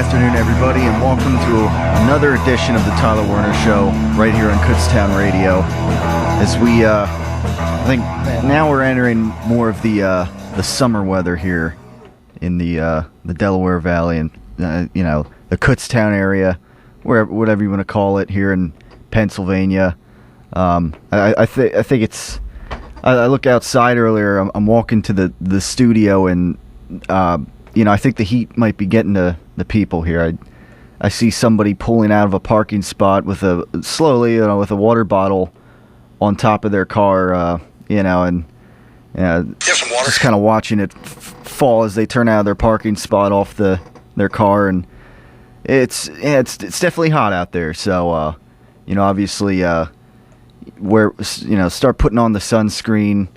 afternoon, everybody, and welcome to another edition of the Tyler Werner Show right here on Kutztown Radio. As we, I think now we're entering more of the summer weather here in the Delaware Valley and the Kutztown area, whatever you want to call it, here in Pennsylvania. I think it's. I look outside earlier. I'm walking to the studio and. I think the heat might be getting to the people here. I see somebody pulling out of a parking spot with a water bottle on top of their car, and just kind of watching it fall as they turn out of their parking spot off their car, and it's definitely hot out there. So, obviously, start putting on the sunscreen,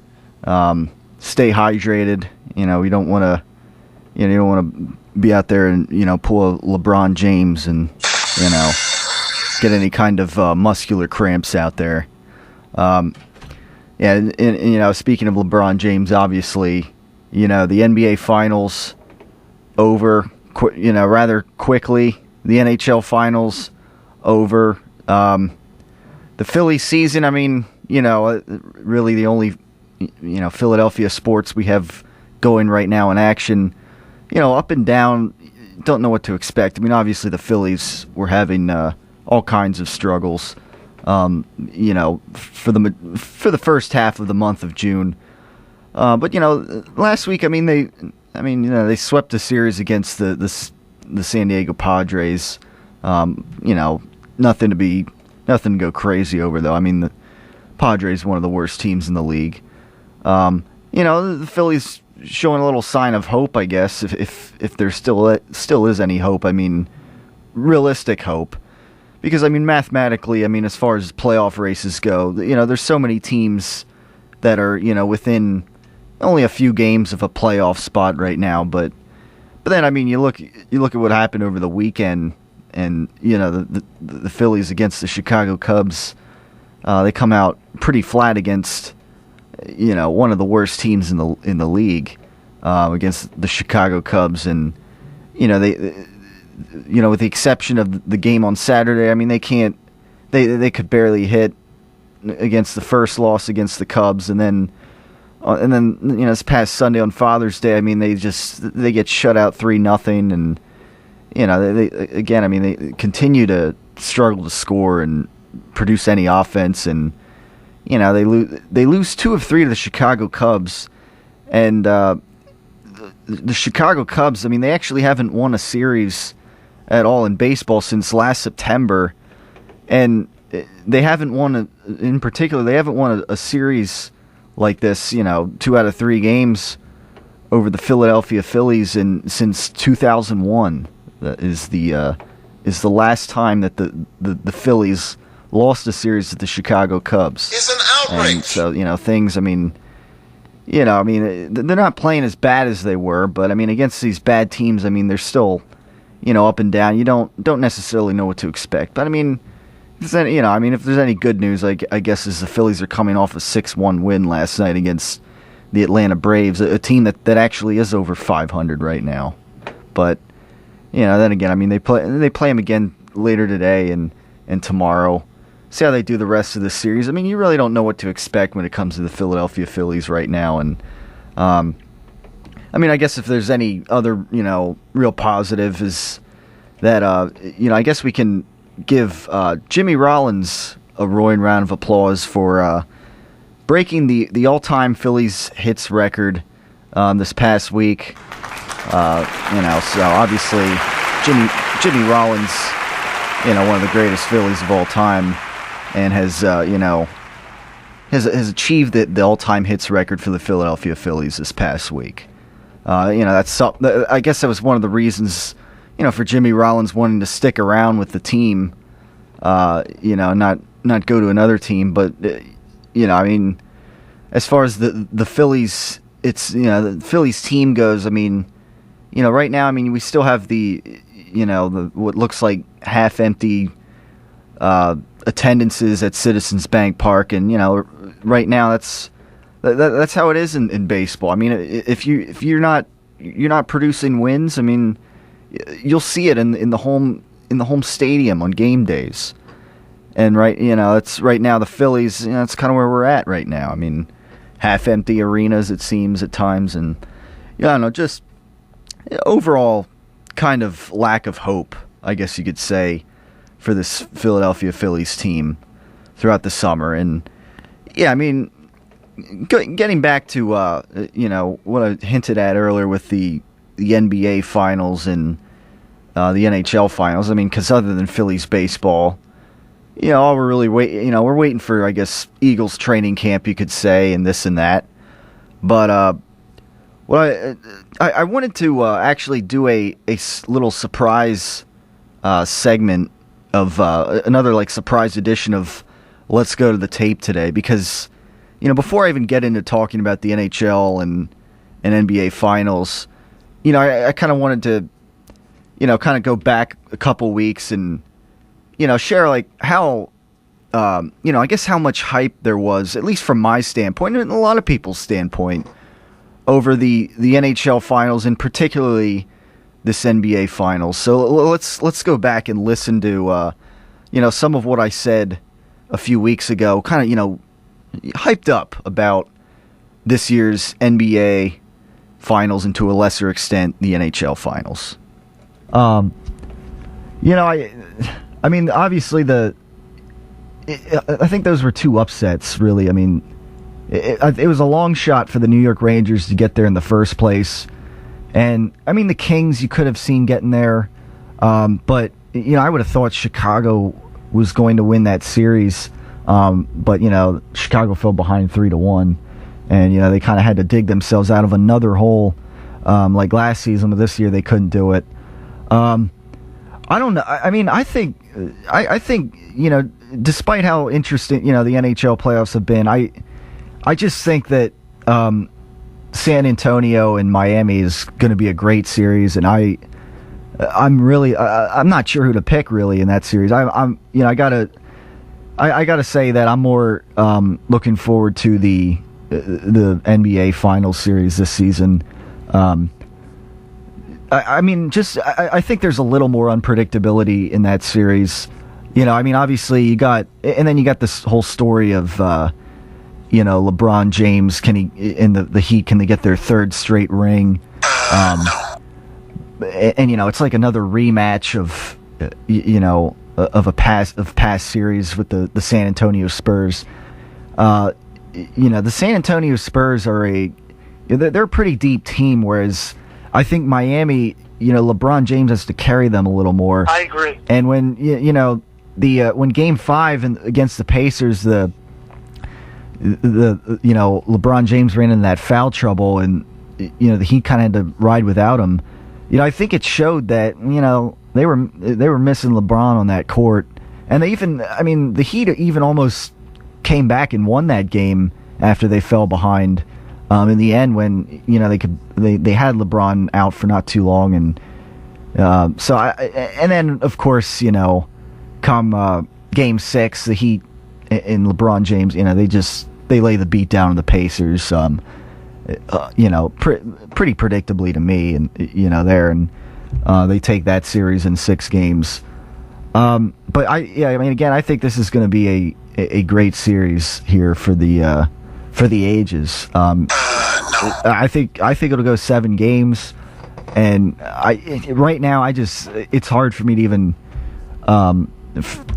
stay hydrated. We don't want to. You don't want to be out there and, pull a LeBron James and, get any kind of muscular cramps out there. And speaking of LeBron James, obviously, the NBA Finals over, rather quickly. The NHL Finals over. The Philly season, really the only, Philadelphia sports we have going right now in action. Up and down, don't know what to expect. Obviously the Phillies were having all kinds of struggles, for the first half of the month of June. But last week, they swept a series against the San Diego Padres. Nothing to go crazy over though. The Padres one of the worst teams in the league. The Phillies showing a little sign of hope, I guess, if there still is any hope. Realistic hope, because mathematically, as far as playoff races go, there's so many teams that are within only a few games of a playoff spot right now. But then you look at what happened over the weekend, and the Phillies against the Chicago Cubs, they come out pretty flat against. One of the worst teams in the league, against the Chicago Cubs, and they, with the exception of the game on Saturday, they could barely hit against the first loss against the Cubs, and then this past Sunday on Father's Day, they get shut out 3-0, and they continue to struggle to score and produce any offense, and. They lose 2 of 3 to the Chicago Cubs, and the Chicago Cubs. They actually haven't won a series at all in baseball since last September, and they haven't won a series like this. 2 out of 3 games over the Philadelphia Phillies since 2001. That is the last time that the Phillies lost a series to the Chicago Cubs. It's an outrage. And so, things, they're not playing as bad as they were, but, against these bad teams, they're still, up and down. You don't necessarily know what to expect. But, if there's any good news, I guess, is the Phillies are coming off a 6-1 win last night against the Atlanta Braves, a team that actually is over 500 right now. But, then again, they play them again later today and tomorrow. See how they do the rest of the series. You really don't know what to expect when it comes to the Philadelphia Phillies right now. And, I guess if there's any other, real positive is that, I guess we can give Jimmy Rollins a roaring round of applause for breaking the all-time Phillies hits record this past week. So obviously Jimmy Rollins, one of the greatest Phillies of all time, and has achieved the all-time hits record for the Philadelphia Phillies this past week. That's I guess that was one of the reasons, for Jimmy Rollins wanting to stick around with the team, not go to another team. But as far as the Phillies, it's the Phillies team goes. Right now, we still have the what looks like half-empty attendances at Citizens Bank Park, and right now that's how it is in baseball. If you're not producing wins, you'll see it in the home stadium on game days. And it's right now the Phillies. That's kind of where we're at right now. I mean, half empty arenas it seems at times, and I don't know, just overall kind of lack of hope, I guess you could say, for this Philadelphia Phillies team throughout the summer. And yeah, I mean, getting back to what I hinted at earlier with the NBA finals and the NHL finals. I mean, because other than Phillies baseball, all we're really we're waiting for, I guess, Eagles training camp, you could say, and this and that. But I wanted to actually do a little surprise segment of another surprise edition of Let's Go to the Tape today, because before I even get into talking about the NHL and NBA finals, I kind of wanted to kind of go back a couple weeks and share how I guess how much hype there was, at least from my standpoint and a lot of people's standpoint, over the NHL finals, and particularly this NBA finals. So let's go back and listen to some of what I said a few weeks ago, kind of hyped up about this year's NBA finals, and to a lesser extent the NHL finals. I mean, obviously I think those were two upsets, really. I mean, it was a long shot for the New York Rangers to get there in the first place. And, I mean, the Kings you could have seen getting there. But, I would have thought Chicago was going to win that series. But, Chicago fell behind 3-1. And, they kind of had to dig themselves out of another hole like last season. But this year they couldn't do it. I don't know. I mean, I think, despite how interesting, the NHL playoffs have been, I just think that San Antonio and Miami is going to be a great series, and I'm really, I'm not sure who to pick really in that series. I gotta say that I'm more looking forward to the NBA Finals series this season. I mean, I think there's a little more unpredictability in that series. I mean, obviously you got this whole story of, LeBron James, can he, in the Heat, can they get their third straight ring? And it's like another rematch of, of past series with the San Antonio Spurs. The San Antonio Spurs are they're a pretty deep team, whereas I think Miami, LeBron James has to carry them a little more. I agree. And when when Game 5 against the Pacers, the LeBron James ran into that foul trouble, and the Heat kind of had to ride without him. I think it showed that they were missing LeBron on that court, and the Heat even almost came back and won that game after they fell behind. In the end, when they had LeBron out for not too long, and and then of course come Game 6, the Heat and LeBron James, they lay the beat down on the Pacers, pretty predictably to me, and they take that series in 6 games. But I think this is going to be a great series here for the ages. I think it'll go 7 games, and right now it's hard for me to even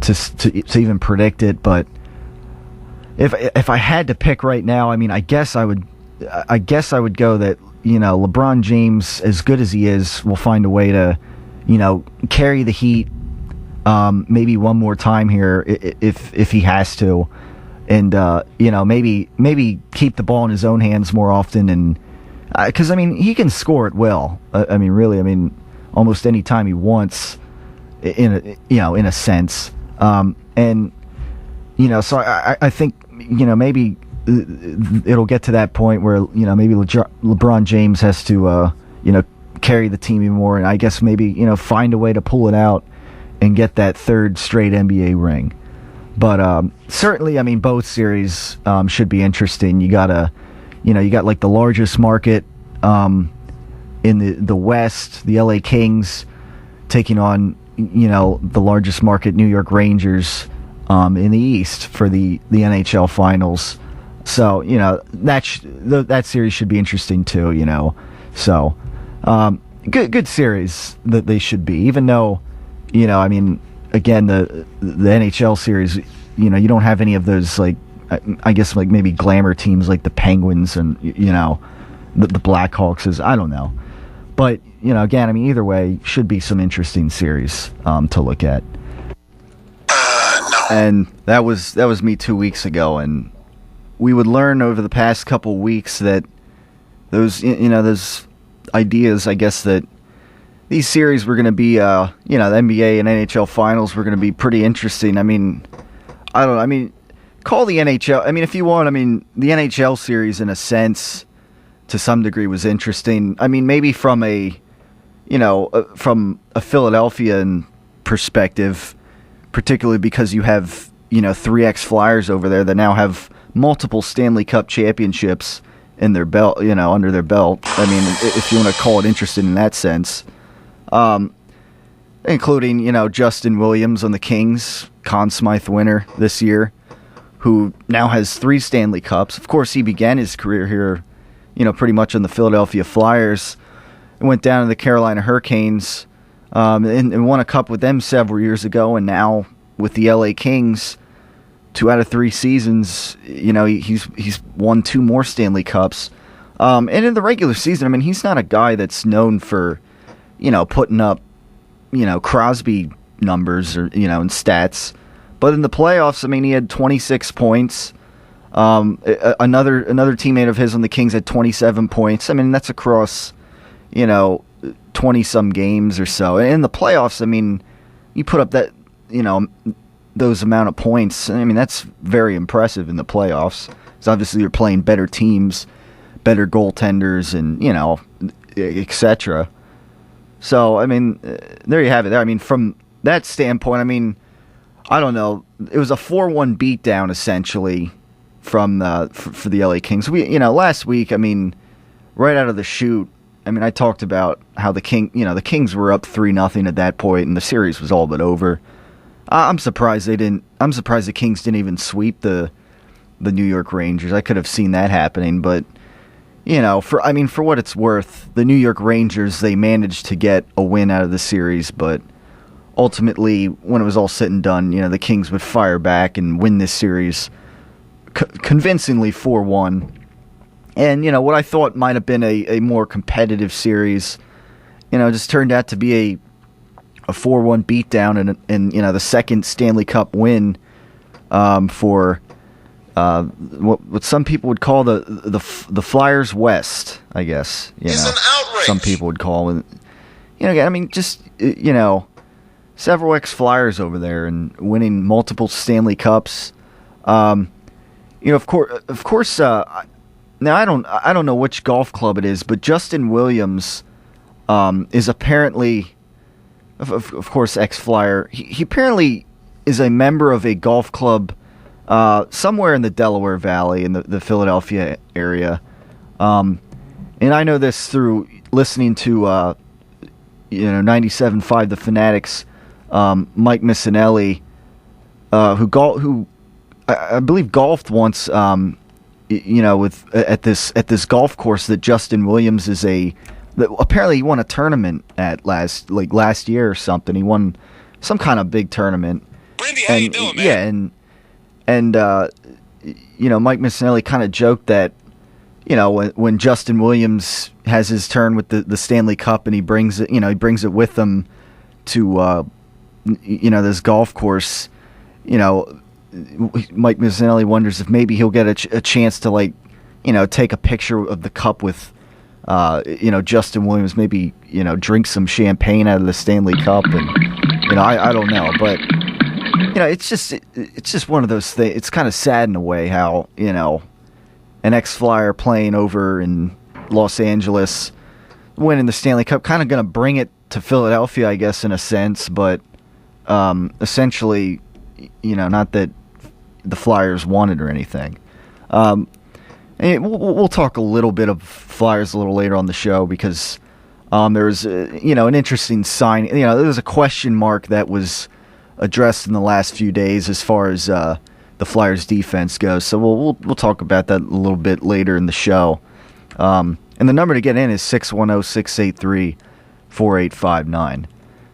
to even predict it. But if I had to pick right now, I mean, I guess I would go that LeBron James, as good as he is, will find a way to carry the Heat maybe one more time here if he has to. And maybe keep the ball in his own hands more often, and because he can score at will. Almost any time he wants, in a sense. So I think maybe it'll get to that point where maybe LeBron James has to carry the team even more, and I guess maybe find a way to pull it out and get that third straight NBA ring. But certainly, both series should be interesting. You got the largest market in the West, the LA Kings, taking on the largest market New York Rangers in the East for the NHL Finals. So that series should be interesting too. So good series that they should be. Even though again the NHL series, you don't have any of those like I guess like maybe glamour teams like the Penguins and the Blackhawks. I don't know. But, again, either way, should be some interesting series to look at. No. And that was me 2 weeks ago, and we would learn over the past couple weeks that those ideas, I guess, that these series were going to be, the NBA and NHL finals were going to be pretty interesting. Call the NHL, if you want, the NHL series in a sense, to some degree, was interesting. Maybe from a Philadelphia perspective, particularly because you have 3X Flyers over there that now have multiple Stanley Cup championships in their belt, under their belt. If you want to call it interesting in that sense, including Justin Williams on the Kings, Conn Smythe winner this year, who now has 3 Stanley Cups. Of course, he began his career here, pretty much on the Philadelphia Flyers, and went down to the Carolina Hurricanes, and won a cup with them several years ago, and now with the LA Kings, 2 out of 3 seasons, he's won 2 more Stanley Cups. And in the regular season, he's not a guy that's known for, putting up, Crosby numbers or, and stats. But in the playoffs, he had 26 points. Another teammate of his on the Kings had 27 points. That's across, 20-some games or so. And in the playoffs, you put up that, those amount of points. That's very impressive in the playoffs. Because obviously you're playing better teams, better goaltenders, and, etc. So, there you have it. There. From that standpoint, I don't know. It was a 4-1 beatdown, essentially, from for the LA Kings. Last week, right out of the chute, I talked about how the Kings were up 3-0 at that point, and the series was all but over. I'm surprised the Kings didn't even sweep the New York Rangers. I could have seen that happening, but for what it's worth, the New York Rangers, they managed to get a win out of the series, but ultimately, when it was all said and done, the Kings would fire back and win this series convincingly 4-1. And, what I thought might have been a more competitive series, just turned out to be a 4-1 beatdown and the second Stanley Cup win for what some people would call the Flyers West, I guess. It's an outrage. Some people would call it. Several ex-Flyers over there and winning multiple Stanley Cups. Of course. Now I don't know which golf club it is, but Justin Williams is apparently, of course, ex-Flyer. He apparently is a member of a golf club somewhere in the Delaware Valley in the Philadelphia area. And I know this through listening to 97.5 The Fanatics. Mike Missinelli, who I believe golfed once, at this golf course that Justin Williams is apparently he won a tournament at last year or something. He won some kind of big tournament. Brandy, how you doing, man? Yeah, and Mike Missinelli kind of joked that, when Justin Williams has his turn with the Stanley Cup and he brings it with him to this golf course, Mike Missinelli wonders if maybe he'll get a chance to take a picture of the cup with Justin Williams, maybe drink some champagne out of the Stanley Cup, and I don't know, but it's just one of those things. It's kind of sad in a way how an ex-Flyer playing over in Los Angeles, winning the Stanley Cup, kind of going to bring it to Philadelphia, I guess, in a sense, but essentially, not that the Flyers wanted or anything. And we'll talk a little bit of Flyers a little later on the show because There was, an interesting sign. There was a question mark that was addressed in the last few days as far as the Flyers' defense goes. So we'll talk about that a little bit later in the show. And the number to get in is 610-683-4859.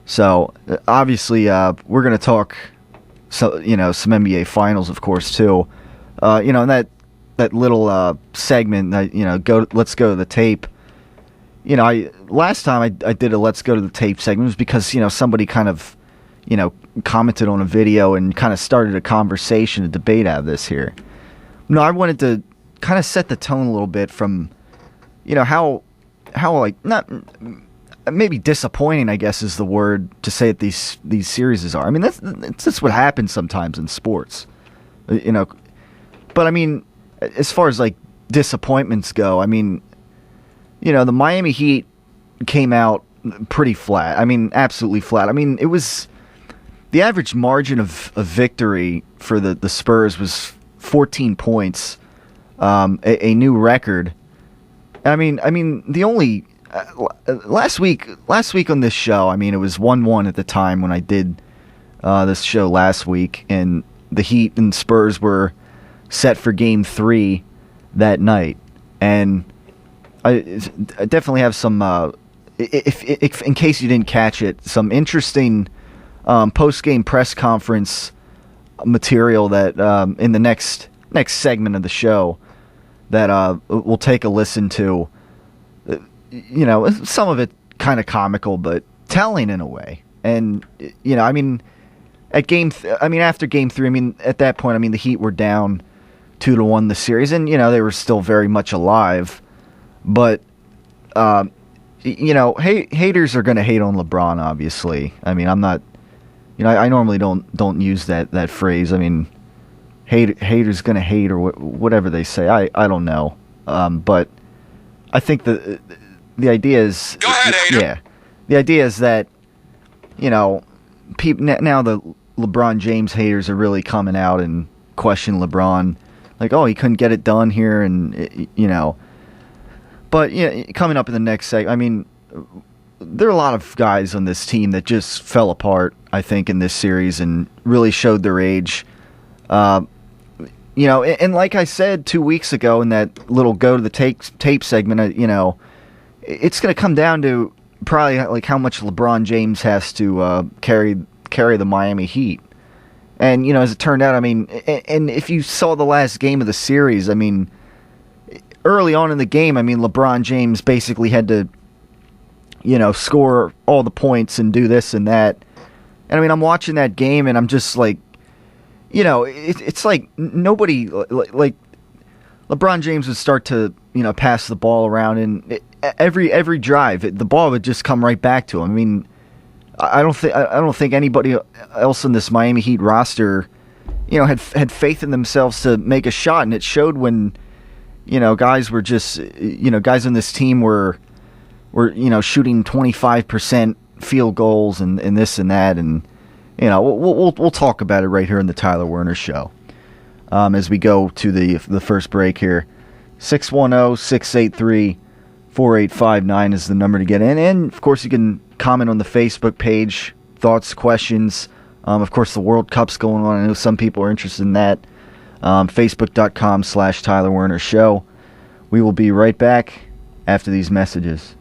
So obviously, we're going to talk, some NBA Finals, of course, too. In that little segment, let's go to the tape. Last time I did a let's go to the tape segment was because somebody kind of commented on a video and kind of started a conversation, a debate out of this here. No, I wanted to kind of set the tone a little bit from how like not. Maybe disappointing, I guess, is the word to say that these series are. I mean, that's what happens sometimes in sports, But I mean, as far as like disappointments go, I mean, the Miami Heat came out pretty flat. I mean, absolutely flat. I mean, it was the average margin of victory for the Spurs was 14 points, a new record. I mean, the only. Last week on this show, I mean, it was 1-1 at the time when I did this show last week, and the Heat and Spurs were set for Game 3 that night. And I definitely have some, if in case you didn't catch it, some interesting post-game press conference material that in the next segment of the show that we'll take a listen to. Some of it kind of comical, but telling in a way. And I mean, after Game 3, I mean, at that point, I mean, the Heat were down 2-1 the series, and they were still very much alive. But haters are going to hate on LeBron. Obviously, I mean, I'm not. I normally don't use that phrase. I mean, haters going to hate or whatever they say. I don't know, but I think the idea is, go ahead, hater. Yeah, the idea is that people now the LeBron James haters are really coming out and question LeBron, like, oh, he couldn't get it done here, and But coming up in the next segment, I mean, there are a lot of guys on this team that just fell apart, I think, in this series and really showed their age. And like I said 2 weeks ago in that little go to the tape segment, it's going to come down to probably like how much LeBron James has to carry the Miami Heat. And, as it turned out, I mean, and if you saw the last game of the series, I mean, early on in the game, I mean, LeBron James basically had to, score all the points and do this and that. And I mean, I'm watching that game and I'm just like, it's like nobody, like LeBron James would start to, pass the ball around, and every drive, the ball would just come right back to him. I mean, I don't think anybody else in this Miami Heat roster, had faith in themselves to make a shot, and it showed when, guys were just, guys on this team were shooting 25% field goals and this and that, and we'll talk about it right here in the Tyler Werner Show. As we go to the first break here. 610-683-4859 is the number to get in. And, of course, you can comment on the Facebook page, thoughts, questions. Of course, the World Cup's going on. I know some people are interested in that. Facebook.com/Tyler Werner Show. We will be right back after these messages.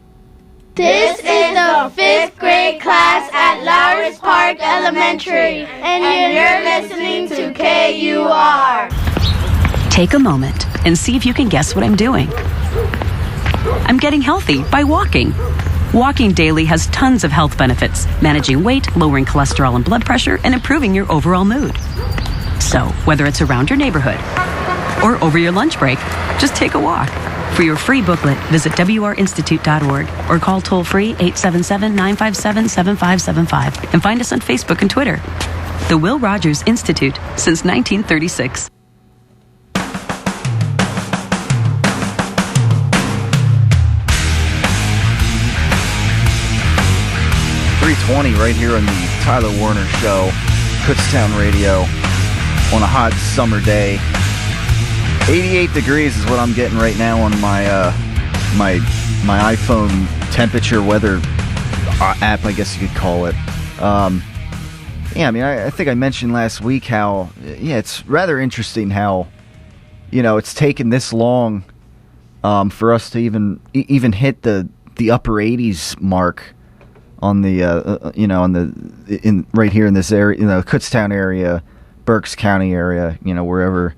This is the 5th grade class at Lowers Park Elementary, and you're listening to KUR. Take a moment and see if you can guess what I'm doing. I'm getting healthy by walking. Walking daily has tons of health benefits, managing weight, lowering cholesterol and blood pressure, and improving your overall mood. So, whether it's around your neighborhood or over your lunch break, just take a walk. For your free booklet, visit wrinstitute.org or call toll-free 877-957-7575 and find us on Facebook and Twitter. The Will Rogers Institute, since 1936. 3:20 right here on the Tyler Werner Show, Kutztown Radio, on a hot summer day. 88 degrees is what I'm getting right now on my my iPhone temperature weather app, I guess you could call it. Yeah, I mean, I think I mentioned last week how, it's rather interesting how, it's taken this long for us to even hit the upper 80s mark on the right here in this area, Kutztown area, Berks County area, wherever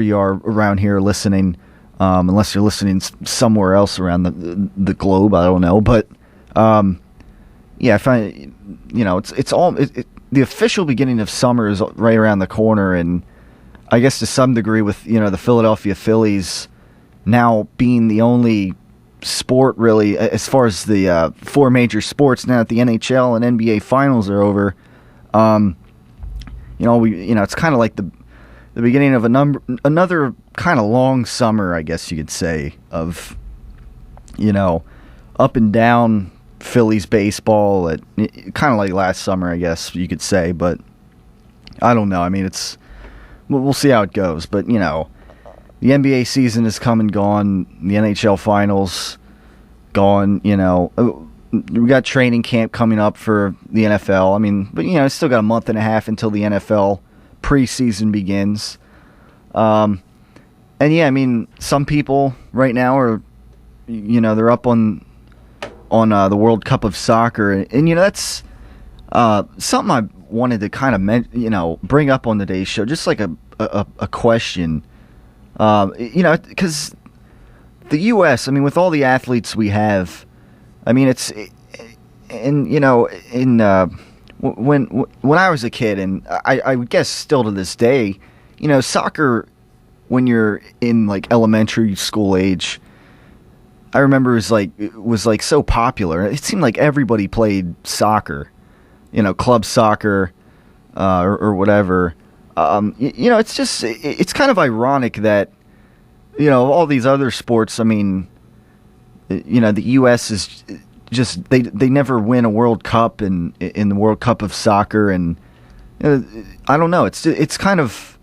you are around here listening, unless you're listening somewhere else around the globe, I don't know, but I find it's all the official beginning of summer is right around the corner, and I guess to some degree with the Philadelphia Phillies now being the only sport really as far as the four major sports now that the NHL and NBA finals are over. It's kind of like the beginning of another kind of long summer, I guess you could say, of up and down Phillies baseball, kind of like last summer, I guess you could say, but I don't know. I mean, we'll see how it goes, but the NBA season has come and gone, the NHL finals gone, we got training camp coming up for the NFL. I mean, but it's still got a month and a half until the NFL preseason begins. And I mean, some people right now are, they're up on the World Cup of Soccer, and that's something I wanted to kind of bring up on today's show, just like a question, because the U.S. I mean, with all the athletes we have, I mean, when I was a kid, and I would guess still to this day, soccer when you're in like elementary school age, I remember it was so popular. It seemed like everybody played soccer, club soccer, or whatever. It's kind of ironic that, all these other sports, I mean, the U.S. is just, they never win a World Cup in the World Cup of Soccer. And, I don't know. It's kind of,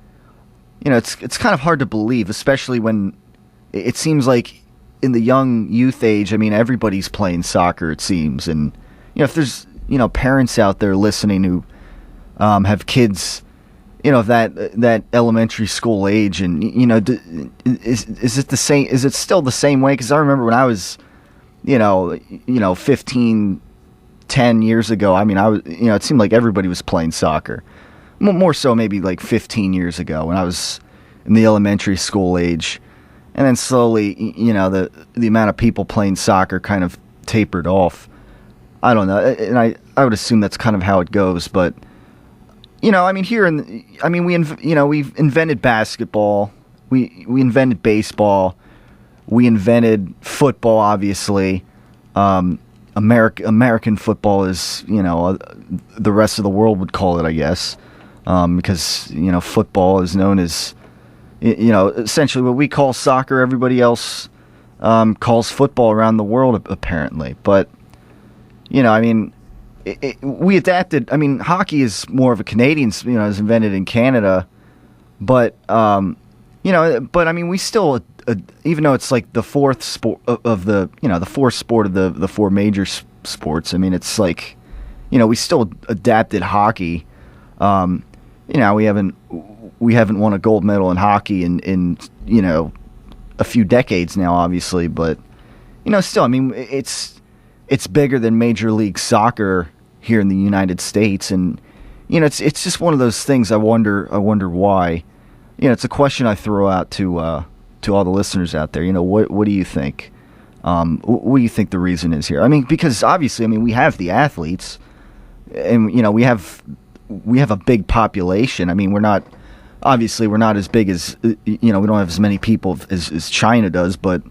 it's kind of hard to believe, especially when it seems like, in the young youth age, I mean, everybody's playing soccer, it seems. And, if there's, parents out there listening who have kids, that elementary school age, and, is it the same? Is it still the same way? Because I remember when I was, 15, 10 years ago, I mean, I was, it seemed like everybody was playing soccer. More so maybe like 15 years ago when I was in the elementary school age. And then slowly, the amount of people playing soccer kind of tapered off. I don't know, and I would assume that's kind of how it goes. But I mean, we've invented basketball, we invented baseball, we invented football. Obviously, American football is the rest of the world would call it, I guess, because football is known as. Essentially what we call soccer, everybody else calls football around the world, apparently. But, I mean, we adapted. I mean, hockey is more of a Canadian, is invented in Canada. But, but I mean, we still, even though it's like the fourth sport of the, the fourth sport of the four major sports, I mean, it's like, we still adapted hockey. We haven't won a gold medal in hockey in a few decades now, obviously, but still, I mean, it's bigger than Major League Soccer here in the United States, and it's just one of those things. I wonder why. It's a question I throw out to all the listeners out there. What do you think? What do you think the reason is here? I mean, because obviously, I mean, we have the athletes, and we have a big population. I mean, we're not as big as we don't have as many people as China does, but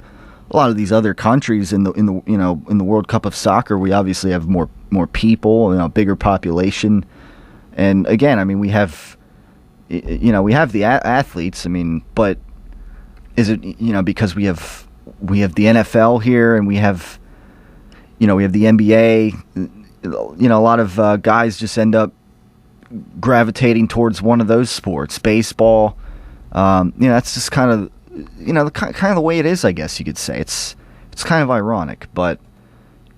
a lot of these other countries in the World Cup of Soccer, we obviously have more people, bigger population, and again, I mean, we have the athletes. I mean, but is it because we have the NFL here, and we have the NBA? A lot of guys just end up gravitating towards one of those sports, baseball. That's just kind of the way it is, I guess you could say. It's kind of ironic, but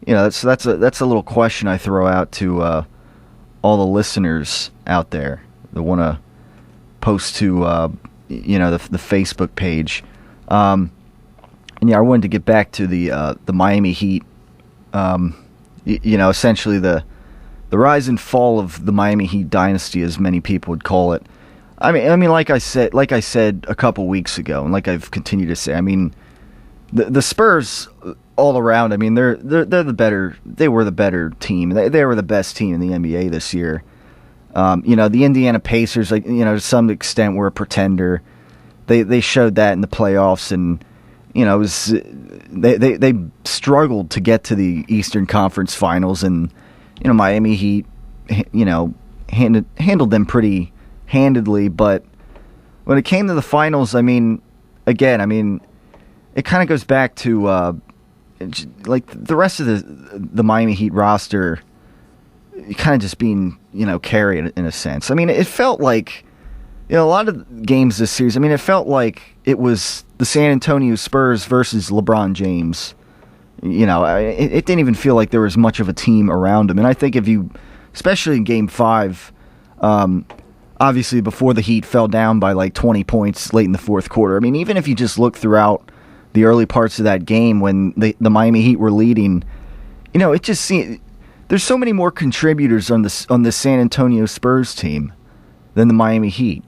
that's a little question I throw out to all the listeners out there that want to post to the Facebook page. And I wanted to get back to the Miami Heat. Essentially the rise and fall of the Miami Heat dynasty, as many people would call it. I mean, like I said a couple weeks ago, and like I've continued to say, I mean, the Spurs all around. I mean, they're the better. They were the better team. They were the best team in the NBA this year. The Indiana Pacers, to some extent, were a pretender. They showed that in the playoffs, and it was they struggled to get to the Eastern Conference Finals, and Miami Heat, handled them pretty handedly. But when it came to the finals, I mean, again, it kind of goes back to like the rest of the Miami Heat roster, kind of just being carried in a sense. I mean, it felt like a lot of games this series. I mean, it felt like it was the San Antonio Spurs versus LeBron James. It didn't even feel like there was much of a team around him. And I think especially in Game 5, obviously before the Heat fell down by like 20 points late in the fourth quarter. I mean, even if you just look throughout the early parts of that game when the Miami Heat were leading, it just seemed there's so many more contributors on the San Antonio Spurs team than the Miami Heat.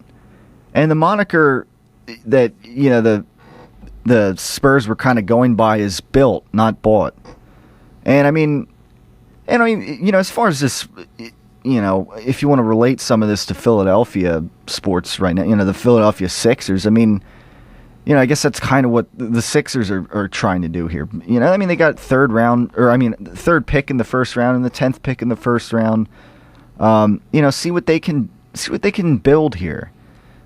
And the moniker that the Spurs were kind of going by is built, not bought. And I mean, as far as this, if you want to relate some of this to Philadelphia sports right now, the Philadelphia Sixers, I mean, I guess that's kind of what the Sixers are trying to do here. They got third pick in the first round and the 10th pick in the first round. See what they can build here.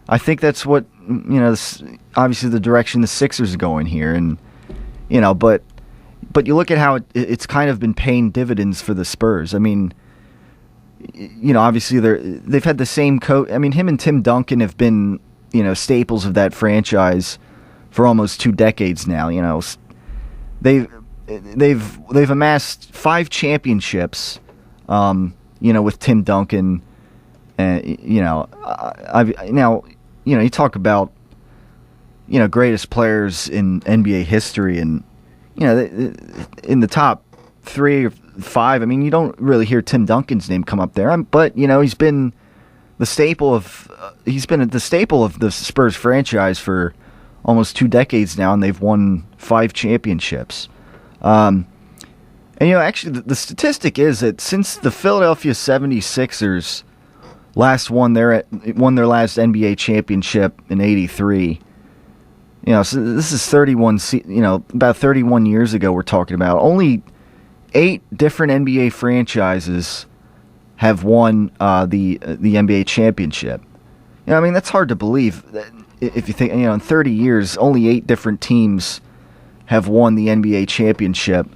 I think that's what, obviously the direction the Sixers are going here. And, but you look at how it's kind of been paying dividends for the Spurs. I mean, obviously they've had the same coach. I mean, him and Tim Duncan have been, staples of that franchise for almost 2 decades now. They've amassed 5 championships, with Tim Duncan. You talk about, greatest players in NBA history, and, in the top 3 or 5, I mean, you don't really hear Tim Duncan's name come up there. But, he's been the staple of the Spurs franchise for almost 2 decades now, and they've won 5 championships. And, actually, the statistic is that since the Philadelphia 76ers last won their last NBA championship in '83. So this is 31. About 31 years ago. We're talking about only 8 different NBA franchises have won the NBA championship. That's hard to believe. If you think, in 30 years, only 8 different teams have won the NBA championship,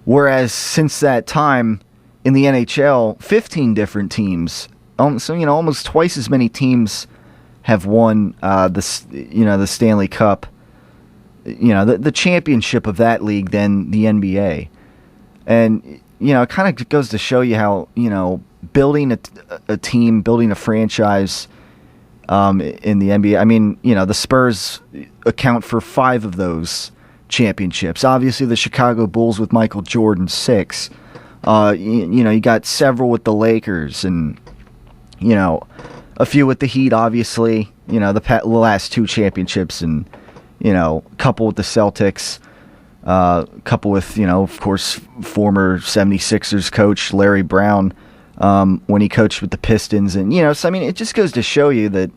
whereas since that time in the NHL, 15 different teams. So almost twice as many teams have won the Stanley Cup, the championship of that league than the NBA, and it kind of goes to show you how building a team, building a franchise in the NBA. I mean, the Spurs account for 5 of those championships. Obviously, the Chicago Bulls with Michael Jordan 6. You got several with the Lakers and. A few with the Heat, obviously, the last 2 championships, and, a couple with the Celtics, a couple with, of course, former 76ers coach Larry Brown, when he coached with the Pistons. And, so, I mean, it just goes to show you that,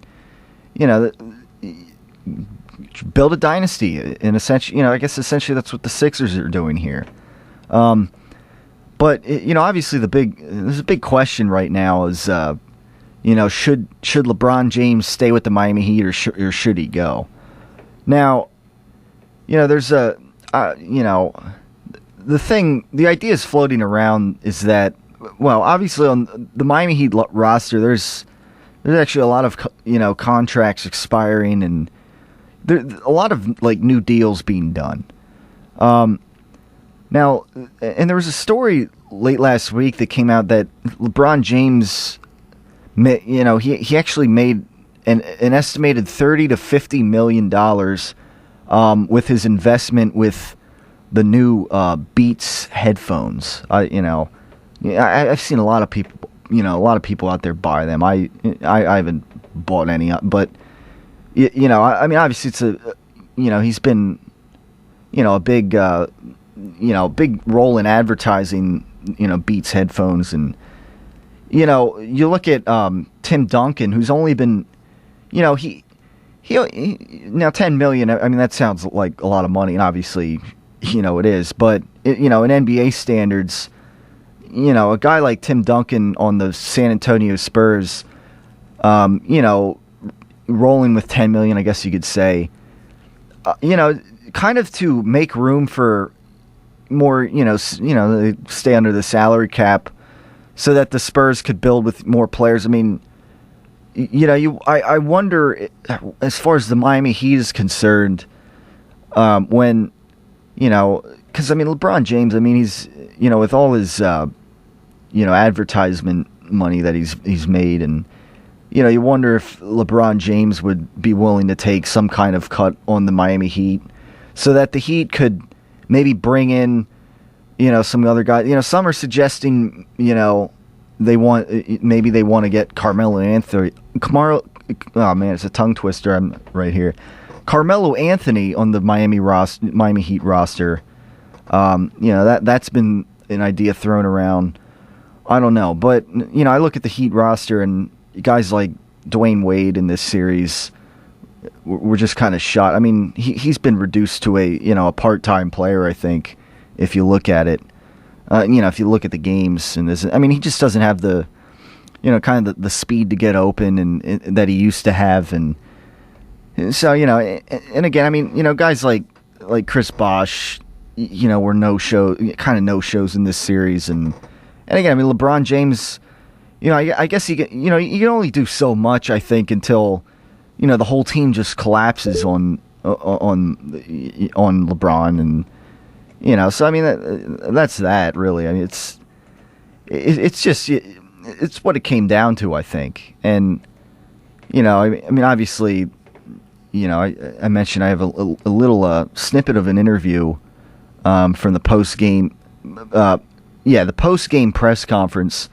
build a dynasty. In essentially, I guess essentially that's what the Sixers are doing here. But, obviously there's a big question right now is, should LeBron James stay with the Miami Heat or should he go? Now, there's the idea is floating around is that, well, obviously on the Miami Heat roster, there's actually a lot of, contracts expiring, and a lot of like new deals being done. Now, and there was a story late last week that came out that LeBron James, he actually made an estimated $30 to $50 million with his investment with the new Beats headphones. I've seen a lot of people out there buy them. I haven't bought any, but obviously it's he's been a big big role in advertising Beats headphones. And you look at Tim Duncan, who's only been he now $10 million. I mean, that sounds like a lot of money, and obviously it is, but in NBA standards, a guy like Tim Duncan on the San Antonio Spurs, rolling with $10 million, I guess you could say, kind of to make room for more, stay under the salary cap so that the Spurs could build with more players. I mean, I wonder, as far as the Miami Heat is concerned, when, because, LeBron James, he's, with all his, advertisement money that he's made, and, you wonder if LeBron James would be willing to take some kind of cut on the Miami Heat so that the Heat could maybe bring in, some other guys. Some are suggesting, they want to get Carmelo Anthony. Oh man, it's a tongue twister. I'm right here. Carmelo Anthony on the Miami Heat roster. That's been an idea thrown around. I don't know, but I look at the Heat roster and guys like Dwayne Wade in this series were just kind of shot. I mean, he's been reduced to a part-time player, I think, if you look at it. If you look at the games and this, he just doesn't have the, kind of the speed to get open and that he used to have, and so and again, guys like Chris Bosh, were no shows in this series, and again, LeBron James, I guess you can only do so much, I think, until the whole team just collapses on LeBron, and so that's that really. It's just it's what it came down to, I think, and obviously, I mentioned I have a little snippet of an interview from the post game, the post game press conference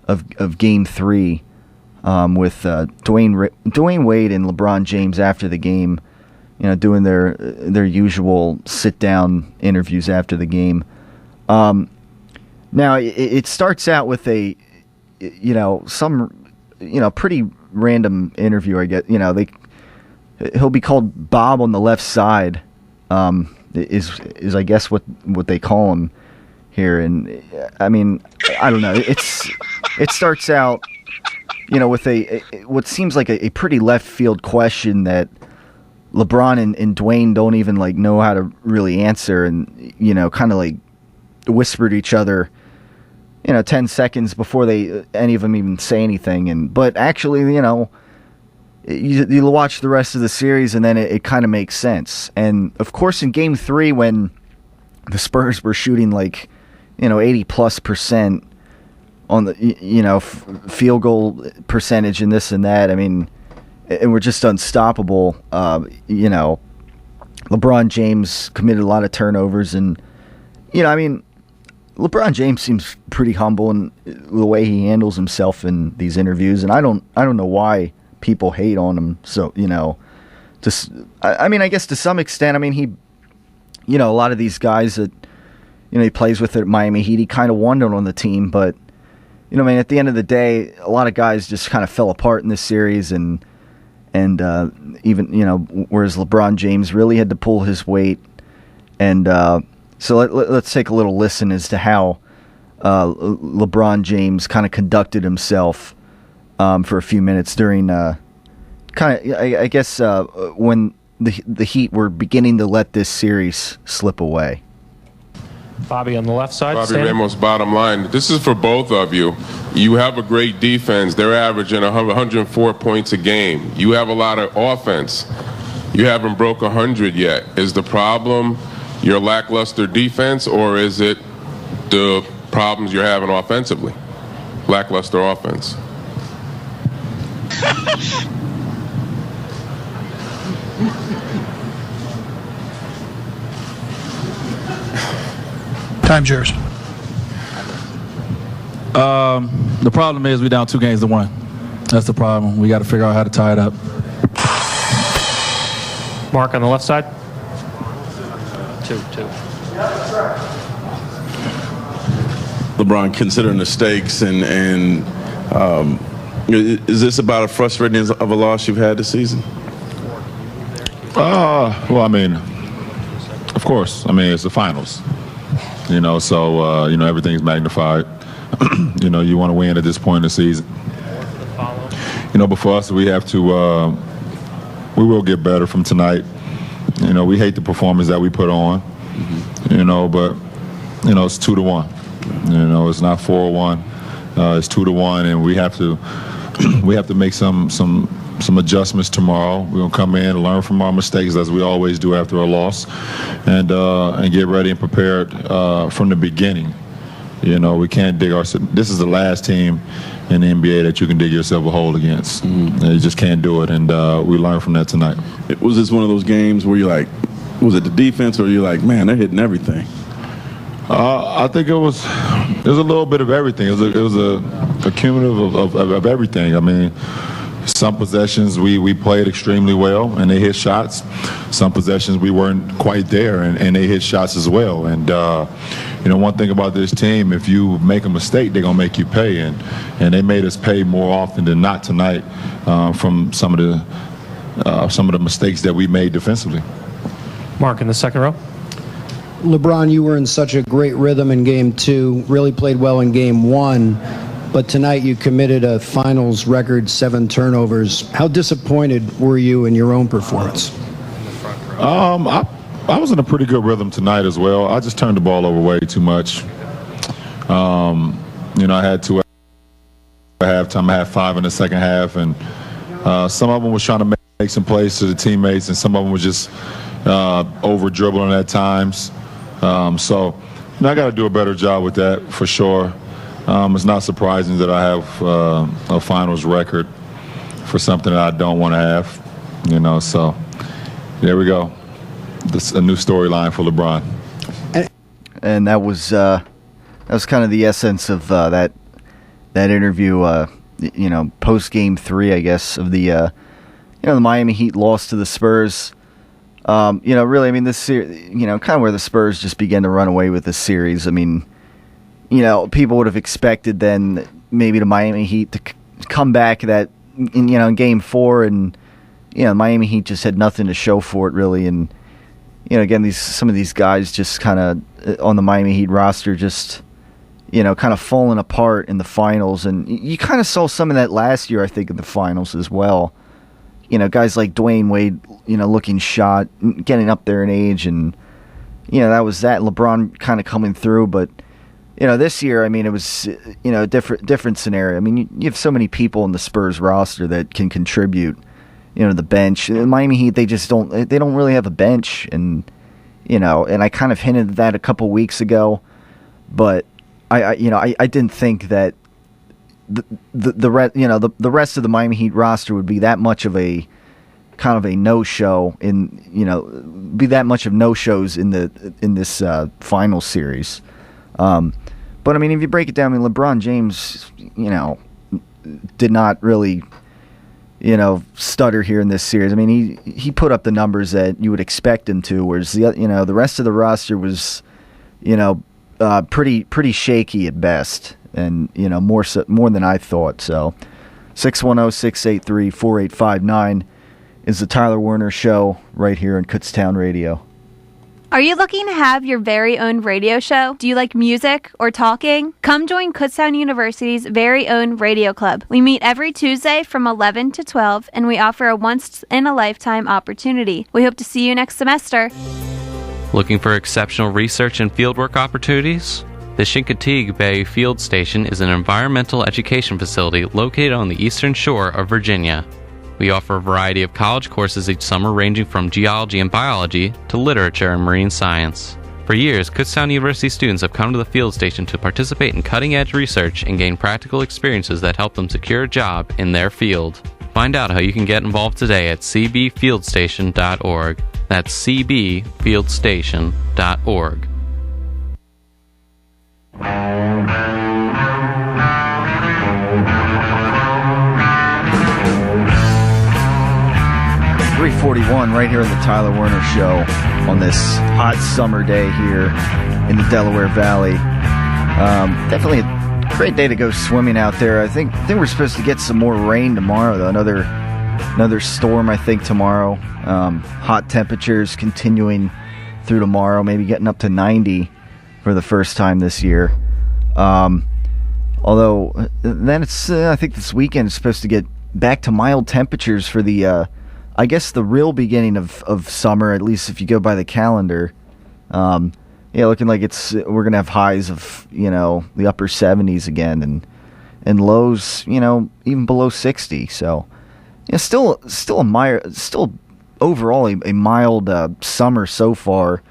of Game 3 with Dwayne Wade and LeBron James after the game, doing their usual sit down interviews after the game. Now it starts out with a pretty random interview. I guess he'll be called Bob on the left side. Is I guess what they call him here, and I don't know. It starts out, with what seems like a pretty left field question that LeBron and Dwayne don't even know how to really answer, and kind of whisper to each other, 10 seconds before any of them even say anything. But actually, you watch the rest of the series, and then it kind of makes sense. And of course, in Game 3, when the Spurs were shooting 80+% on the field goal percentage and this and that, and we're just unstoppable. LeBron James committed a lot of turnovers, and LeBron James seems pretty humble in the way he handles himself in these interviews, and I don't know why people hate on him. So I guess to some extent, he, a lot of these guys that he plays with at Miami Heat, he kind of wanted on the team, but at the end of the day, a lot of guys just kind of fell apart in this series, and even whereas LeBron James really had to pull his weight, and so let's take a little listen as to how LeBron James kind of conducted himself for a few minutes during I guess when the Heat were beginning to let this series slip away. Bobby on the left side. Bobby Ramos, bottom line. This is for both of you. You have a great defense. They're averaging 104 points a game. You have a lot of offense. You haven't broke 100 yet. Is the problem your lackluster defense, or is it the problems you're having offensively? Lackluster offense. Time's yours. The problem is we're down 2-1. That's the problem. We got to figure out how to tie it up. Mark on the left side. 2-2. LeBron, considering the stakes and is this about as frustrating of a loss you've had this season? Well, I mean, of course. I mean, it's the finals. You know, so, everything's magnified. You want to win at this point in the season. But for us, we have to, we will get better from tonight. We hate the performance that we put on, but, it's 2-1. It's not 4-1. It's 2-1, and we have to make some adjustments tomorrow. We're gonna come in and learn from our mistakes as we always do after a loss, and get ready and prepared from the beginning. We can't dig ourselves. This is the last team in the NBA that you can dig yourself a hole against. You just can't do it, and we learned from that tonight. Was this one of those games where you're like, was it the defense, or you're like, man, they're hitting everything? I think it was a little bit of everything. It was a cumulative of everything. I mean, some possessions we played extremely well and they hit shots. Some possessions we weren't quite there and they hit shots as well. And one thing about this team, if you make a mistake, they're gonna make you pay. And they made us pay more often than not tonight from some of the mistakes that we made defensively. Mark in the second row. LeBron, you were in such a great rhythm in Game 2, really played well in Game 1, but tonight you committed a finals record 7 turnovers. How disappointed were you in your own performance? I was in a pretty good rhythm tonight as well. I just turned the ball over way too much. I had 2 at halftime. I had 5 in the second half, and some of them was trying to make some plays to the teammates, and some of them was just over dribbling at times. So I got to do a better job with that for sure. It's not surprising that I have a finals record for something that I don't want to have. So there we go. This is a new storyline for LeBron. And that was kind of the essence of that interview. Post Game 3, I guess, of the the Miami Heat lost to the Spurs. Really, I mean, this series, kind of where the Spurs just began to run away with this series. I mean, people would have expected then maybe the Miami Heat to come back in Game 4, and Miami Heat just had nothing to show for it really. And again, some of these guys just kind of on the Miami Heat roster just kind of falling apart in the finals, and you kind of saw some of that last year, I think, in the finals as well. Guys like Dwayne Wade, looking shot, getting up there in age, and, that was that. LeBron kind of coming through, but, this year, I mean, it was, a different scenario. I mean, you have so many people in the Spurs roster that can contribute, the bench. The Miami Heat, they don't really have a bench, and, and I kind of hinted at that a couple weeks ago, but I didn't think that the rest of the Miami Heat roster would be that much of a kind of a no-show be that much of no-shows in this final series. But I mean, if you break it down, I mean, LeBron James, did not really, stutter here in this series. I mean, he put up the numbers that you would expect him to, whereas the rest of the roster was, pretty shaky at best. And, more than I thought. So 610-683-4859 is the Tyler Werner Show right here on Kutztown Radio. Are you looking to have your very own radio show? Do you like music or talking? Come join Kutztown University's very own radio club. We meet every Tuesday from 11 to 12, and we offer a once-in-a-lifetime opportunity. We hope to see you next semester. Looking for exceptional research and fieldwork opportunities? The Chincoteague Bay Field Station is an environmental education facility located on the eastern shore of Virginia. We offer a variety of college courses each summer ranging from geology and biology to literature and marine science. For years, Kutztown University students have come to the field station to participate in cutting-edge research and gain practical experiences that help them secure a job in their field. Find out how you can get involved today at cbfieldstation.org. That's cbfieldstation.org. 3:41 right here in the Tyler Werner Show on this hot summer day here in the Delaware Valley. Definitely a great day to go swimming out there. I think we're supposed to get some more rain tomorrow, though. Another storm, I think, tomorrow. Hot temperatures continuing through tomorrow, maybe getting up to 90 for the first time this year. Although then it's I think this weekend is supposed to get back to mild temperatures for the I guess the real beginning of summer, at least if you go by the calendar. Looking like we're gonna have highs of the upper 70s again, and lows even below 60. So still overall a mild summer so far.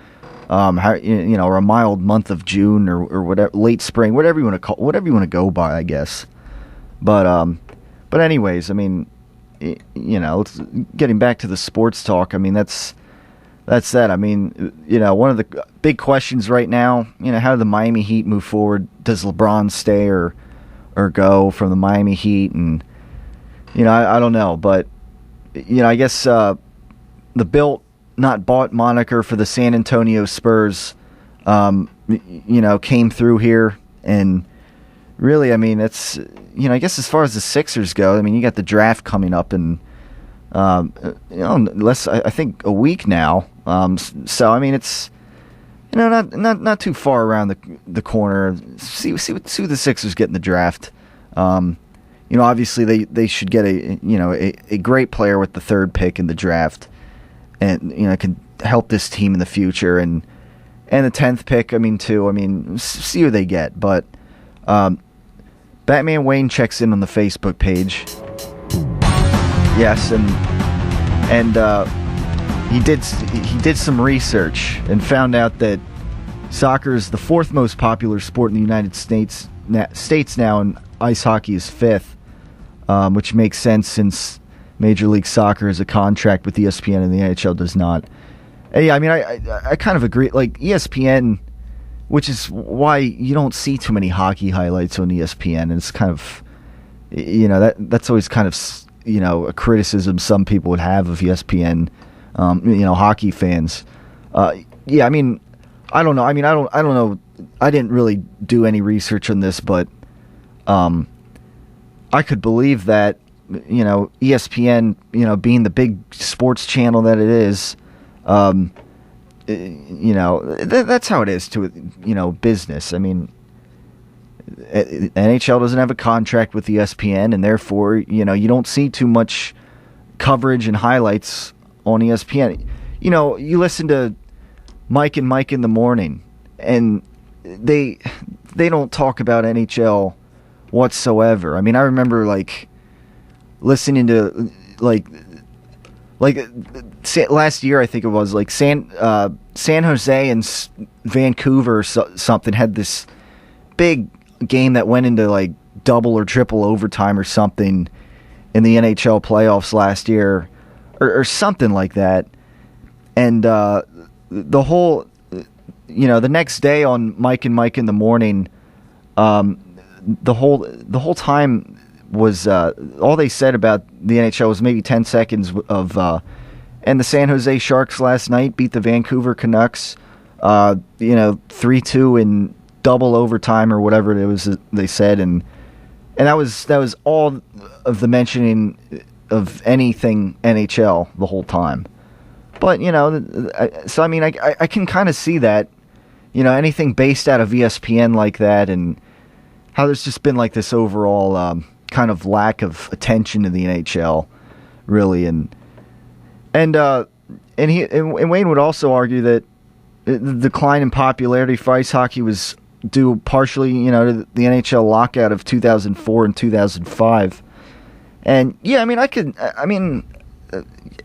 Or a mild month of June or whatever, late spring, whatever you want to go by, I guess. But anyways, I mean, it's getting back to the sports talk. I mean, that's that. I mean, one of the big questions right now, how do the Miami Heat move forward? Does LeBron stay or go from the Miami Heat? And I don't know, but I guess the built not bought moniker for the San Antonio Spurs, came through here, and really, I mean, it's I guess as far as the Sixers go, I mean, you got the draft coming up in less, I think, a week now. So I mean, it's not too far around the corner. See who the Sixers get in the draft. Obviously they should get a great player with the third pick in the draft, and can help this team in the future, and the 10th pick. I mean, too. I mean, see who they get, but. Batman Wayne checks in on the Facebook page. Yes, and he did some research and found out that soccer is the fourth most popular sport in the United States now, and ice hockey is fifth, which makes sense since Major League Soccer has a contract with ESPN and the NHL does not. And yeah, I mean, I kind of agree. Like ESPN. Which is why you don't see too many hockey highlights on ESPN, and it's kind of, that's always kind of, a criticism some people would have of ESPN, hockey fans. Yeah, I mean, I don't know. I mean, I don't know. I didn't really do any research on this, but, I could believe that, ESPN, being the big sports channel that it is, that's how it is to business. I mean, NHL doesn't have a contract with ESPN, and therefore you don't see too much coverage and highlights on ESPN. You listen to Mike and Mike in the morning, and they don't talk about NHL whatsoever. I mean, I remember listening to last year, I think it was San Jose and Vancouver or something had this big game that went into double or triple overtime or something in the NHL playoffs last year, or something like that. And the whole, the next day on Mike and Mike in the morning, the whole time was all they said about the NHL was maybe 10 seconds of and the San Jose Sharks last night beat the Vancouver Canucks 3-2 in double overtime or whatever it was they said, and that was all of the mentioning of anything NHL the whole time. But so I mean I can kind of see that anything based out of ESPN like that, and how there's just been this overall kind of lack of attention to the NHL, really, and Wayne would also argue that the decline in popularity for ice hockey was due partially, to the NHL lockout of 2004 and 2005, And yeah, I mean,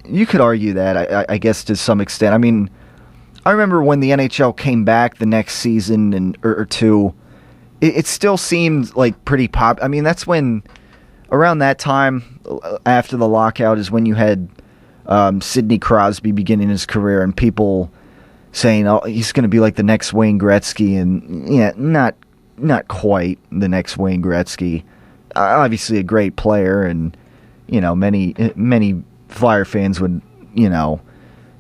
you could argue that, I guess, to some extent. I mean, I remember when the NHL came back the next season or two, it still seemed like pretty pop. I mean, that's when, around that time, after the lockout, is when you had Sidney Crosby beginning his career, and people saying, "Oh, he's going to be like the next Wayne Gretzky," and yeah, not quite the next Wayne Gretzky. Obviously, a great player, and many Flyer fans would, and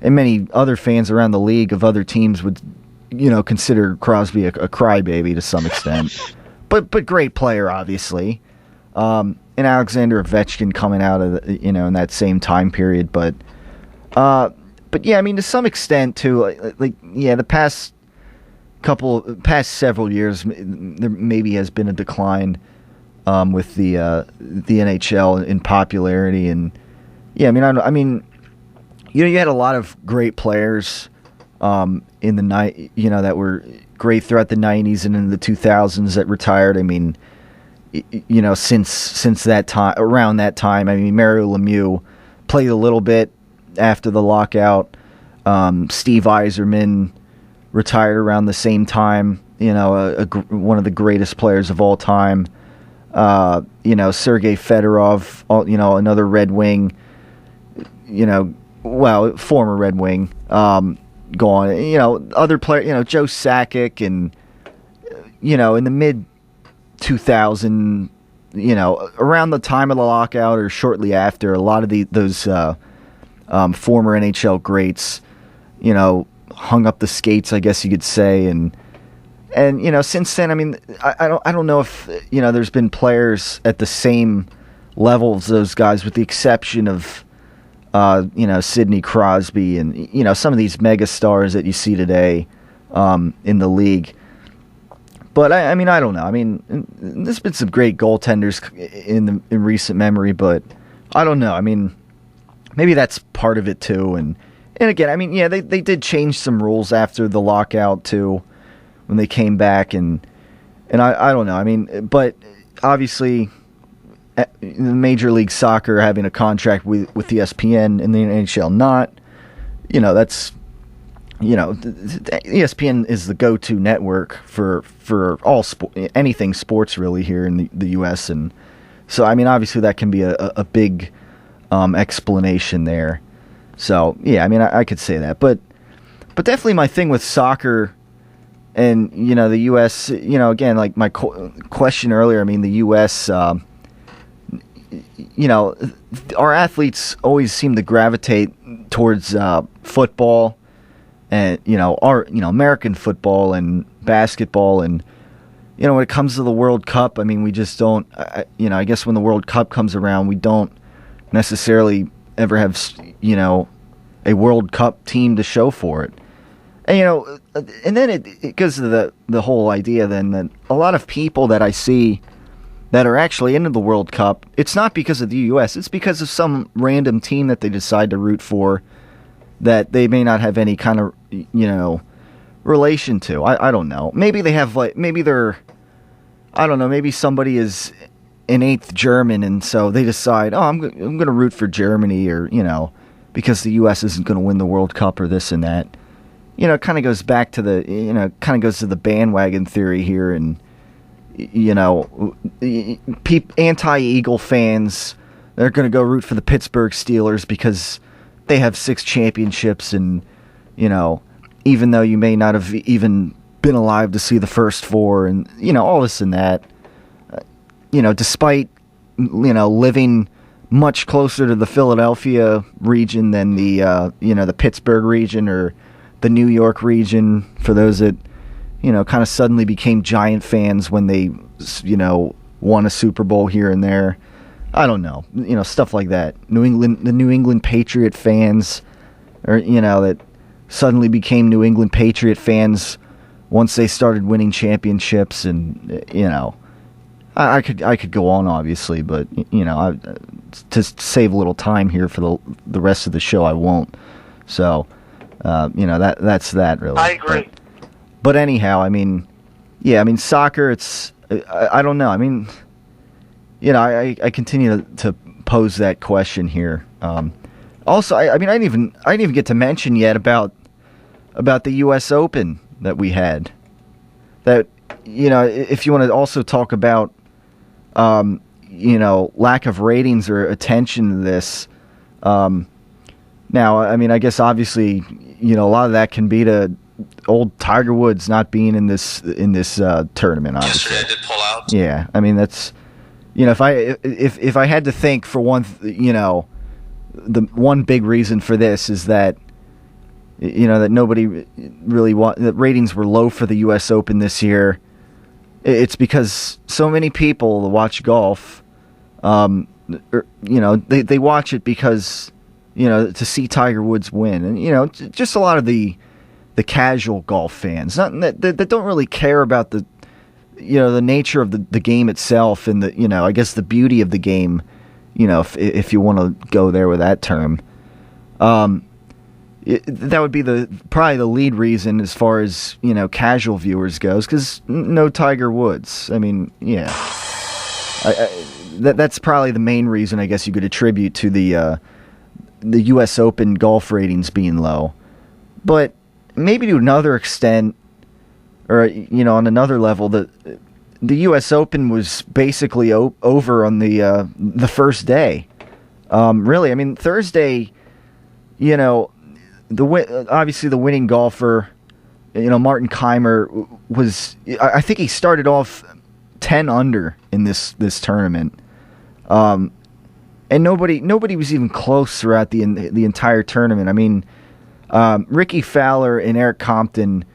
many other fans around the league of other teams would, consider Crosby a crybaby to some extent, but great player, obviously. And Alexander Ovechkin coming out of in that same time period, but yeah, I mean, to some extent too, the past several years there maybe has been a decline with the NHL in popularity, and yeah, I mean, you had a lot of great players in the night, that were great throughout the 90s and in the 2000s that retired. I mean, since that time, around that time, I mean, Mario Lemieux played a little bit after the lockout. Steve Yzerman retired around the same time. One of the greatest players of all time. Sergei Fedorov, another Red Wing. Former Red Wing. Gone. Other players. Joe Sakic, and in the mid 2000, around the time of the lockout or shortly after, a lot of those former NHL greats, hung up the skates, I guess you could say, and since then, I mean, I don't know if there's been players at the same level as those guys, with the exception of Sidney Crosby and some of these mega stars that you see today in the league. But I mean, I don't know. I mean, there's been some great goaltenders in recent memory, but I don't know. I mean, maybe that's part of it too. And again, I mean, yeah, they did change some rules after the lockout too, when they came back, and I don't know. I mean, but obviously, Major League Soccer having a contract with ESPN and the NHL not, that's. ESPN is the go-to network for all anything sports really here in the U.S. And so, I mean, obviously that can be a big explanation there. So, yeah, I mean, I could say that. But definitely my thing with soccer and, the U.S., again, like my question earlier, I mean, the U.S., our athletes always seem to gravitate towards football, and our American football and basketball, and when it comes to the World Cup, I mean, we just don't. I guess when the World Cup comes around, we don't necessarily ever have a World Cup team to show for it. And and then it goes to the whole idea then that a lot of people that I see that are actually into the World Cup, it's not because of the U.S. It's because of some random team that they decide to root for, that they may not have any kind of, relation to. I don't know. Maybe they have, maybe they're, I don't know, maybe somebody is an eighth German, and so they decide, I'm going to root for Germany, or, because the U.S. isn't going to win the World Cup, or this and that. It kind of goes back to the bandwagon theory here, and, anti-Eagle fans, they're going to go root for the Pittsburgh Steelers because they have 6 championships, and even though you may not have even been alive to see the first 4, and all this and that, despite living much closer to the Philadelphia region than the the Pittsburgh region or the New York region, for those that kind of suddenly became Giant fans when they won a Super Bowl here and there. I don't know, stuff like that. The New England Patriot fans, or that suddenly became New England Patriot fans once they started winning championships, and I could go on, obviously, but to save a little time here for the rest of the show, I won't. So that's that really. I agree. But anyhow, I mean, yeah, I mean, soccer. It's I don't know. I mean, I continue to pose that question here. Also, I mean, I didn't even get to mention yet about the U.S. Open that we had. That, if you want to also talk about, lack of ratings or attention to this. Now, I mean, I guess obviously, a lot of that can be to old Tiger Woods not being in this tournament. Obviously, yesterday I did pull out. Yeah, I mean that's, if I had to think for one, the one big reason for this is that, that nobody really that ratings were low for the U.S. Open this year. It's because so many people watch golf. They watch it because, to see Tiger Woods win, and just a lot of the casual golf fans, not that don't really care about the nature of the game itself and I guess the beauty of the game, if you want to go there with that term. That would be probably the lead reason as far as casual viewers goes, because no Tiger Woods. I mean, yeah, that's probably the main reason I guess you could attribute to the U.S. Open golf ratings being low. But maybe to another extent, or on another level, the U.S. Open was basically over on the first day. Really, I mean Thursday, obviously the winning golfer, Martin Keimer was. I think he started off 10 under in this tournament, and nobody was even close throughout the entire tournament. I mean, Ricky Fowler and Eric Compton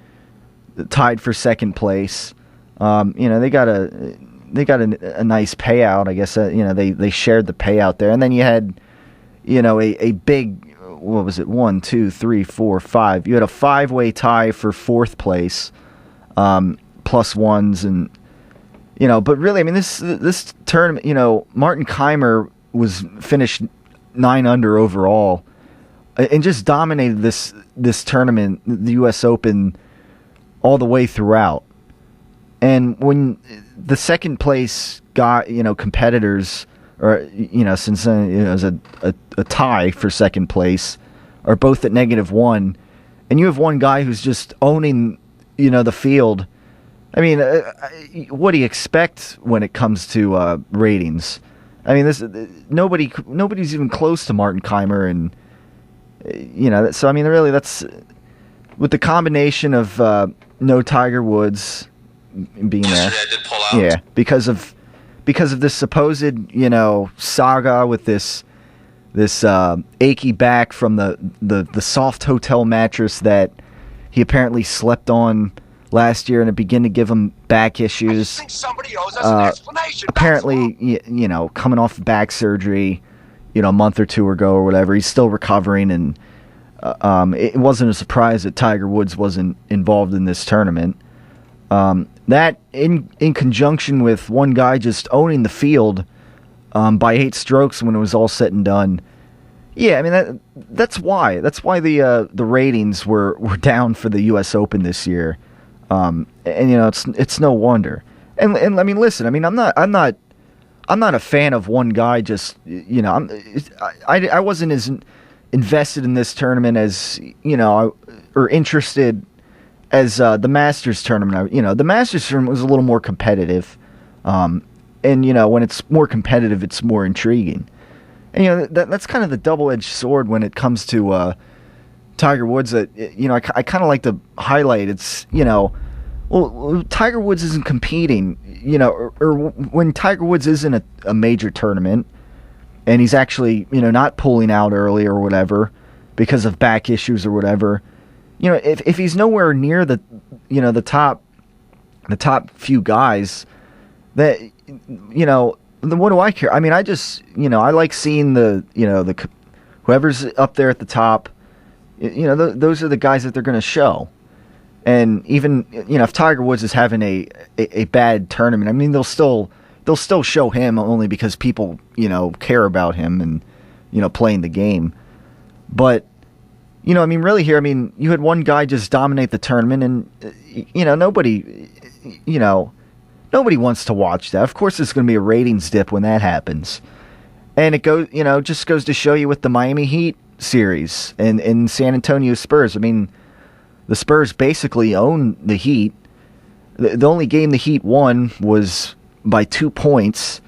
tied for second place. They got a nice payout, I guess. They shared the payout there, and then you had a big. What was it? 1, 2, 3, 4, 5. You had a 5-way tie for fourth place, plus ones, and But really, I mean, this tournament, Martin Keimer was finished 9 under overall, and just dominated this tournament, the U.S. Open, all the way throughout. And when the second place competitors. Or since it was a tie for second place, are both at -1, and you have one guy who's just owning the field. I mean, what do you expect when it comes to ratings? I mean, nobody's even close to Martin Keimer, and so I mean, really, that's with the combination of no Tiger Woods being there. Yesterday I did pull out. Yeah, because of this supposed, saga with this achy back from the soft hotel mattress that he apparently slept on last year, and it began to give him back issues. I think somebody owes us an explanation. Apparently, coming off back surgery, a month or two ago or whatever, he's still recovering, and it wasn't a surprise that Tiger Woods wasn't involved in this tournament. That in conjunction with one guy just owning the field by 8 strokes when it was all said and done. Yeah, I mean that's why the ratings were down for the U.S. Open this year, and it's no wonder. And I mean, listen, I mean I'm not a fan of one guy. Just I wasn't as invested in this tournament as or interested as the Masters tournament. The Masters tournament was a little more competitive, and when it's more competitive, it's more intriguing. And that's kind of the double-edged sword when it comes to Tiger Woods. That I kind of like to highlight. It's well, Tiger Woods isn't competing. Or when Tiger Woods isn't a major tournament, and he's actually not pulling out early or whatever because of back issues or whatever. If he's nowhere near the top few guys, that then what do I care? I mean, I just I like seeing the whoever's up there at the top. Those are the guys that they're going to show. And even if Tiger Woods is having a bad tournament, I mean they'll still show him only because people care about him and playing the game. But I mean, really here, I mean, you had one guy just dominate the tournament, and nobody wants to watch that. Of course, there's going to be a ratings dip when that happens, And it goes, just goes to show you with the Miami Heat series and in San Antonio Spurs. I mean, the Spurs basically own the Heat. The only game the Heat won was by 2 points.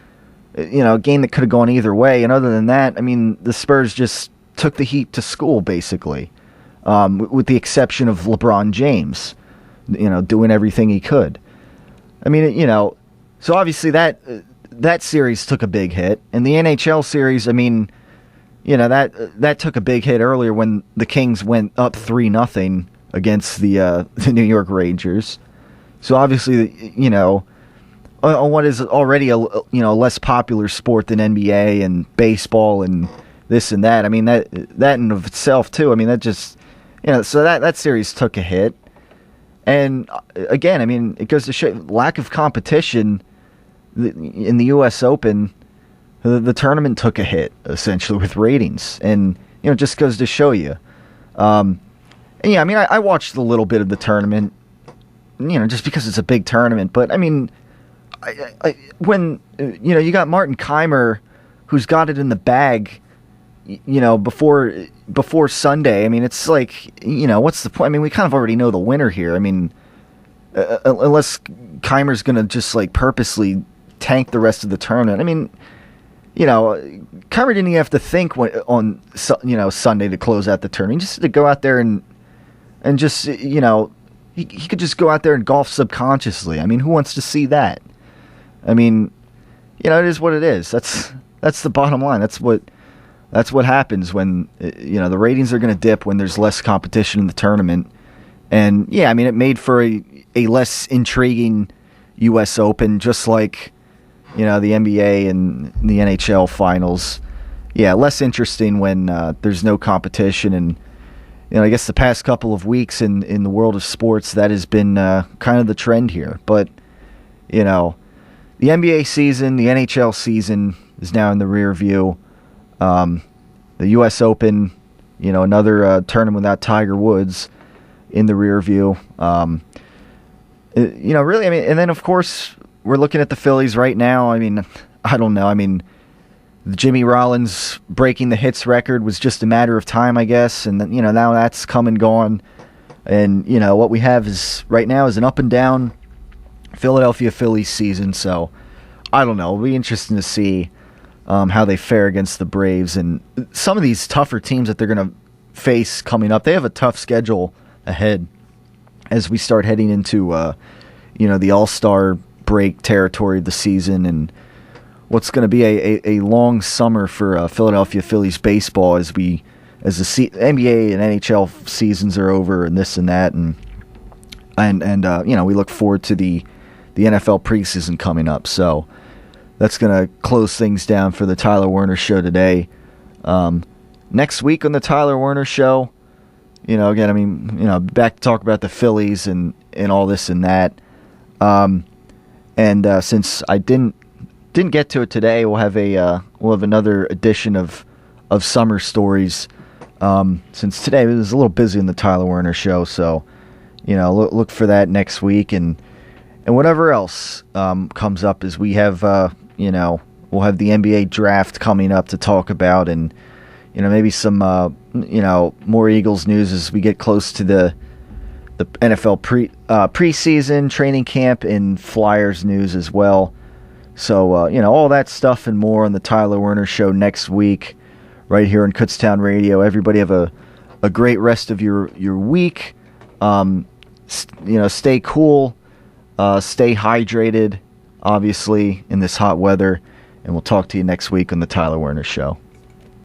A game that could have gone either way. And other than that, I mean, the Spurs just took the Heat to school, basically, with the exception of LeBron James, doing everything he could. I mean, so obviously that series took a big hit. And the NHL series, I mean, that took a big hit earlier when the Kings went up 3-0 against the New York Rangers. So obviously, on what is already a less popular sport than NBA and baseball and this and that. I mean, that in of itself too. I mean, that just so that series took a hit. And again, I mean, it goes to show lack of competition in the U.S. Open. The tournament took a hit essentially with ratings, and it just goes to show you. And yeah, I mean, I watched a little bit of the tournament, just because it's a big tournament. But I mean, when you got Martin Keimer, who's got it in the bag, before Sunday. I mean, it's like, what's the point? I mean, we kind of already know the winner here. I mean, unless Keimer's going to just like purposely tank the rest of the tournament. I mean, Keimer didn't even have to think on Sunday to close out the tournament. He just had to go out there and just he could just go out there and golf subconsciously. I mean, who wants to see that? I mean, it is what it is. That's the bottom line. That's what happens when the ratings are going to dip when there's less competition in the tournament. And yeah, I mean, it made for a less intriguing U.S. Open, just like the NBA and the NHL finals. Yeah, less interesting when there's no competition. And I guess the past couple of weeks in the world of sports, that has been kind of the trend here. But the NBA season, the NHL season is now in the rear view. The U.S. Open, another tournament without Tiger Woods in the rear view. Really, I mean, and then of course we're looking at the Phillies right now. I mean, I don't know. I mean, Jimmy Rollins breaking the hits record was just a matter of time, I guess. And then, now that's come and gone. And, what we have right now is an up and down Philadelphia Phillies season. So, I don't know. It'll be interesting to see how they fare against the Braves and some of these tougher teams that they're going to face coming up. They have a tough schedule ahead as we start heading into, the All-Star break territory of the season and what's going to be a long summer for Philadelphia Phillies baseball as the NBA and NHL seasons are over and this and that and we look forward to the NFL preseason coming up. So that's going to close things down for the Tyler Werner Show today. Next week on the Tyler Werner Show, again, I mean, back to talk about the Phillies and all this and that. Since I didn't get to it today, we'll have another edition of Summer Stories. Since today was a little busy in the Tyler Werner Show, so look for that next week and whatever else comes up as we have we'll have the NBA draft coming up to talk about and maybe some more Eagles news as we get close to the NFL preseason training camp and Flyers news as well. So, all that stuff and more on the Tyler Werner Show next week right here on Kutztown Radio. Everybody have a great rest of your week. Stay cool, stay hydrated, obviously, in this hot weather. And we'll talk to you next week on the Tyler Werner Show.